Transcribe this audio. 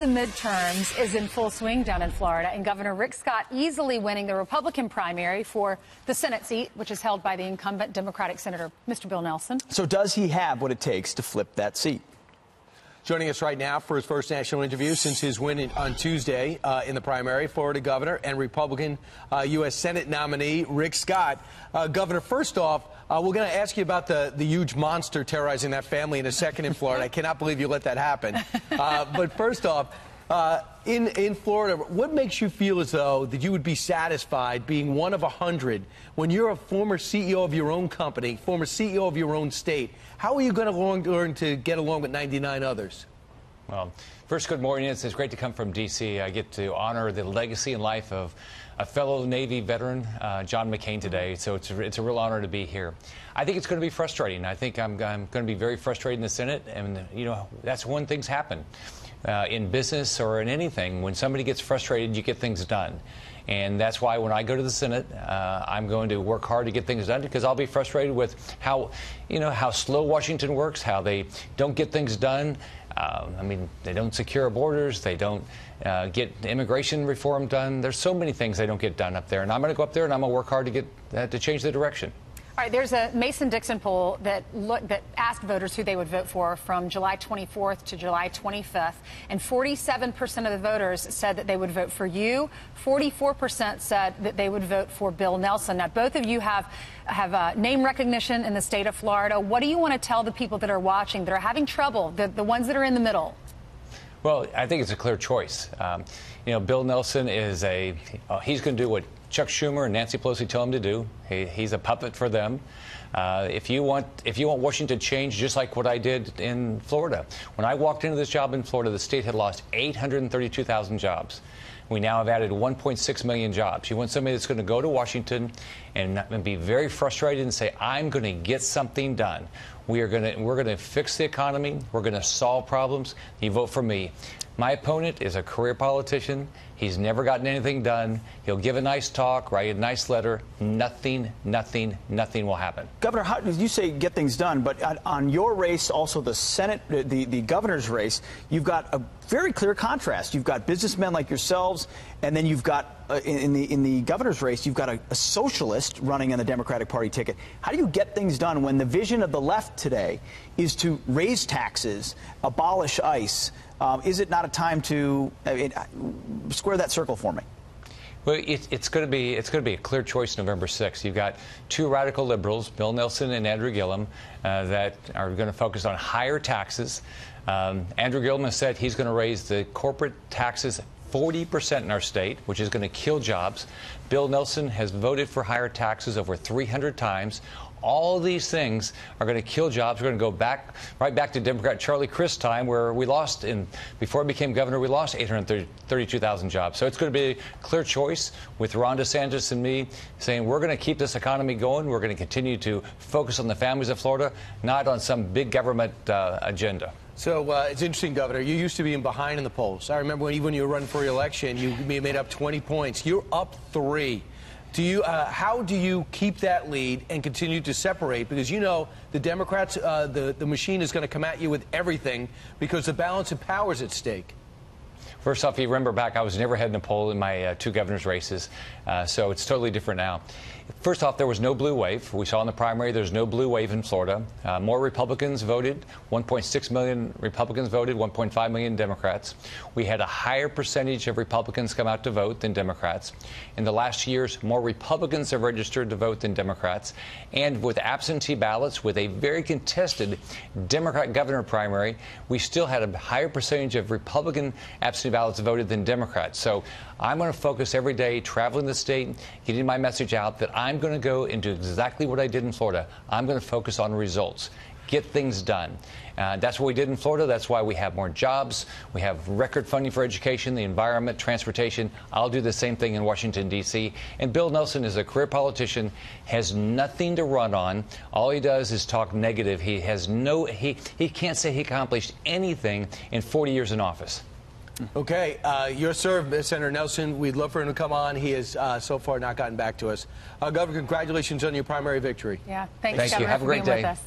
The midterms is in full swing down in Florida, and Governor Rick Scott easily winning the Republican primary for the Senate seat, which is held by the incumbent Democratic Senator, Mr. Bill Nelson. So does he have what it takes to flip that seat? Joining us right now for his first national interview since his win on Tuesday in the primary, Florida Governor and Republican U.S. Senate nominee Rick Scott. Governor, first off, we're going to ask you about the huge monster terrorizing that family in a second in Florida. I cannot believe you let that happen. But first off, in Florida, what makes you feel as though that you would be satisfied being one of 100 when you're a former CEO of your own company, former CEO of your own state? How are you going to learn to get along with 99 others? Well, first, good morning. It's great to come from D.C. I get to honor the legacy and life of a fellow Navy veteran, John McCain, today. So it's a real honor to be here. I think it's going to be frustrating. I think I'm going to be very frustrated in the Senate. And, you know, that's when things happen. In business or in anything, when somebody gets frustrated, you get things done. And that's why when I go to the Senate, I'm going to work hard to get things done, because I'll be frustrated with how slow Washington works, how they don't get things done. I mean, they don't secure our borders. They don't get immigration reform done. There's so many things they don't get done up there. And I'm going to go up there and I'm going to work hard to get to change the direction. All right, there's a Mason-Dixon poll that asked voters who they would vote for from July 24th to July 25th, and 47% of the voters said that they would vote for you. 44% said that they would vote for Bill Nelson. Now, both of you have name recognition in the state of Florida. What do you want to tell the people that are watching, that are having trouble, the ones that are in the middle? Well, I think it's a clear choice. You know, Bill Nelson is he's going to do what Chuck Schumer and Nancy Pelosi tell him to do. He's a puppet for them. If you want Washington to change, just like what I did in Florida. When I walked into this job in Florida, the state had lost 832,000 jobs. We now have added 1.6 million jobs. You want somebody that's going to go to Washington and be very frustrated and say, I'm going to get something done. We're going to fix the economy. We're going to solve problems. You vote for me. My opponent is a career politician. He's never gotten anything done. He'll give a nice talk, write a nice letter. Nothing will happen. Governor, how did you say get things done? But on your race, also the Senate, the governor's race, you've got a very clear contrast. You've got businessmen like yourselves, and then you've got in the governor's race, you've got a socialist running on the Democratic Party ticket. How do you get things done when the vision of the left today is to raise taxes, abolish ICE? Is it not a time to square that circle for me? Well, it's going to be a clear choice November 6th. You've got two radical liberals, Bill Nelson and Andrew Gillum, that are going to focus on higher taxes. Andrew Gillum has said he's going to raise the corporate taxes 40% in our state, which is going to kill jobs. Bill Nelson has voted for higher taxes over 300 times. All of these things are going to kill jobs. We're going to go right back to Democrat Charlie Crist's time, where we lost, before he became governor, we lost 832,000 jobs. So it's going to be a clear choice with Ron DeSantis and me saying we're going to keep this economy going. We're going to continue to focus on the families of Florida, not on some big government agenda. So it's interesting, Governor. You used to be behind in the polls. I remember when you were running for re-election, you made up 20 points. You're up 3. How do you keep that lead and continue to separate? Because you know the Democrats, the machine is going to come at you with everything because the balance of power is at stake. First off, you remember back, I was never ahead in a poll in my 2 governor's races, so it's totally different now. First off, there was no blue wave. We saw in the primary there's no blue wave in Florida. More Republicans voted. 1.6 million Republicans voted, 1.5 million Democrats. We had a higher percentage of Republicans come out to vote than Democrats. In the last years, more Republicans have registered to vote than Democrats. And with absentee ballots, with a very contested Democrat governor primary, we still had a higher percentage of Republican absentee ballots voted than Democrats. So I'm going to focus every day traveling the state, getting my message out that I'm going to go and do exactly what I did in Florida. I'm going to focus on results, get things done. That's what we did in Florida. That's why we have more jobs. We have record funding for education, the environment, transportation. I'll do the same thing in Washington, D.C. And Bill Nelson is a career politician, has nothing to run on. All he does is talk negative. He can't say he accomplished anything in 40 years in office. Okay, your serve, Senator Nelson. We'd love for him to come on. He has so far not gotten back to us. Governor, congratulations on your primary victory. Yeah, thanks, Thank you. Governor, Have a great for being day. with us.